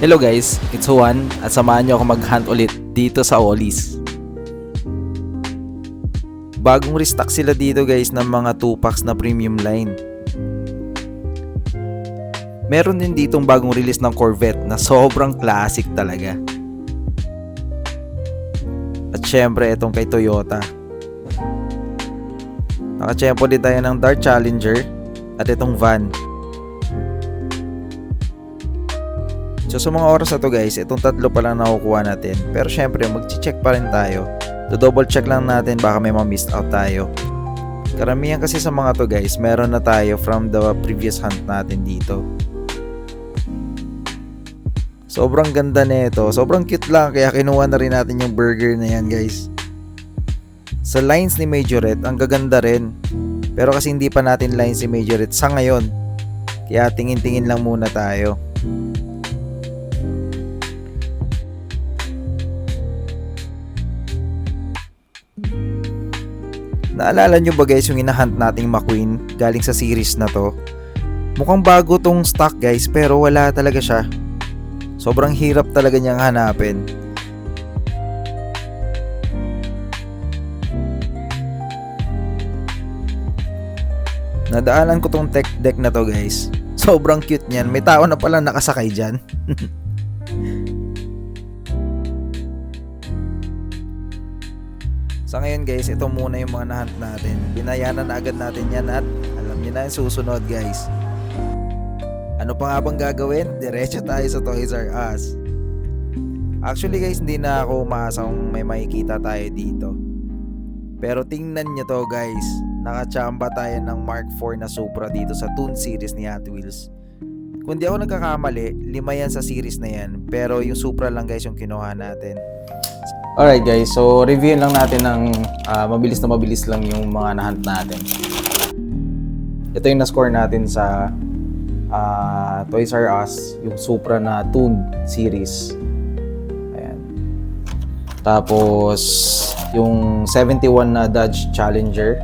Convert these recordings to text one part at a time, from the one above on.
Hello guys, it's Juan at samahan niyo ako mag-hunt ulit dito sa Olis. Bagong restock sila dito guys ng mga 2-packs na premium line. Meron din ditong bagong release ng Corvette na sobrang classic talaga. At syempre itong kay Toyota. Nakachempo din tayo ng Dart Challenger at itong van. So sa mga oras na to guys, itong tatlo pa lang nakukuha natin. Pero syempre mag-check pa rin tayo. Do-double check lang natin baka may ma-missed out tayo. Karamihan kasi sa mga to guys, meron na tayo from the previous hunt natin dito. Sobrang ganda nito. Sobrang cute lang kaya kinuha na rin natin yung burger na yan guys. Sa lines ni Majorette, ang gaganda rin. Pero kasi hindi pa natin lines ni Majorette sa ngayon. Kaya tingin-tingin lang muna tayo. Naalala nyo ba guys yung inahunt nating McQueen galing sa series na to? Mukhang bago tong stock guys pero wala talaga siya. Sobrang hirap talaga niyang hanapin. Nadaanan ko tong tech deck na to guys. Sobrang cute niyan. May tao na pala nakasakay dyan. Sa ngayon guys, ito muna yung mga nahunt natin. Binayanan na agad natin yan at alam niyo na yung susunod guys. Ano pa nga bang gagawin? Diretso tayo sa Toys R Us. Actually guys, hindi na ako umaasang may makikita tayo dito. Pero tingnan nyo to guys. Nakachamba tayo ng Mark IV na Supra dito sa Toon series ni Hot Wheels. Kung di ako nagkakamali, 5 yan sa series na yan. Pero yung Supra lang guys yung kinuha natin. Alright guys, so review lang natin ng mabilis lang yung mga nahunt natin. Ito yung na-score natin sa Toys R Us, yung Supra na Toon series. Ayan. Tapos yung 71 na Dodge Challenger.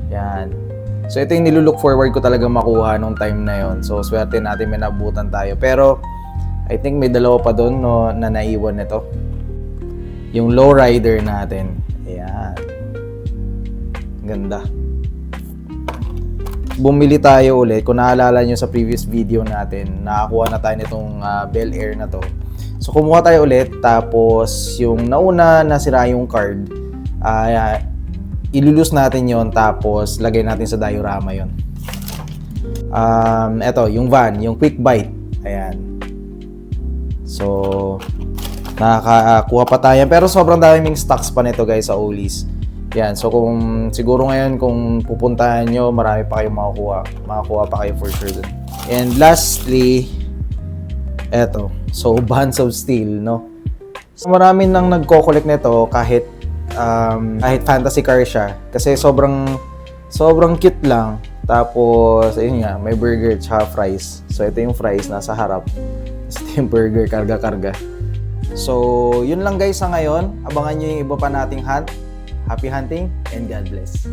Yan. So ito yung nilulook forward ko talaga makuha nung time na yon. So swerte natin may nabutan tayo. Pero I think may dalawa pa doon no, na naiwan nito. Yung lowrider natin. Ayan. Ganda. Bumili tayo ulit. Kung naalala nyo sa previous video natin, nakakuha na tayo nitong Bel Air na to. So kumuha tayo ulit. Tapos yung nauna nasira yung card, ilulus natin yon. Tapos lagay natin sa diorama yon. Eto, yung van. Yung quick bite. Ayan. So nakakakuha pa tayo pero sobrang daming stocks pa nito guys sa Olis. Yan, so kung siguro ngayon kung pupuntahan nyo, marami pa kayong makakuha pa kayo for sure dun. And lastly, eto, so Bands of Steel, no? So marami nang nagko-collect nito kahit fantasy car siya kasi sobrang cute lang. Tapos ayun nga, may burger at fries. So ito yung fries nasa harap. Ito yung burger, karga-karga. So, yun lang guys sa ngayon. Abangan nyo yung iba pa nating hunt. Happy hunting and God bless.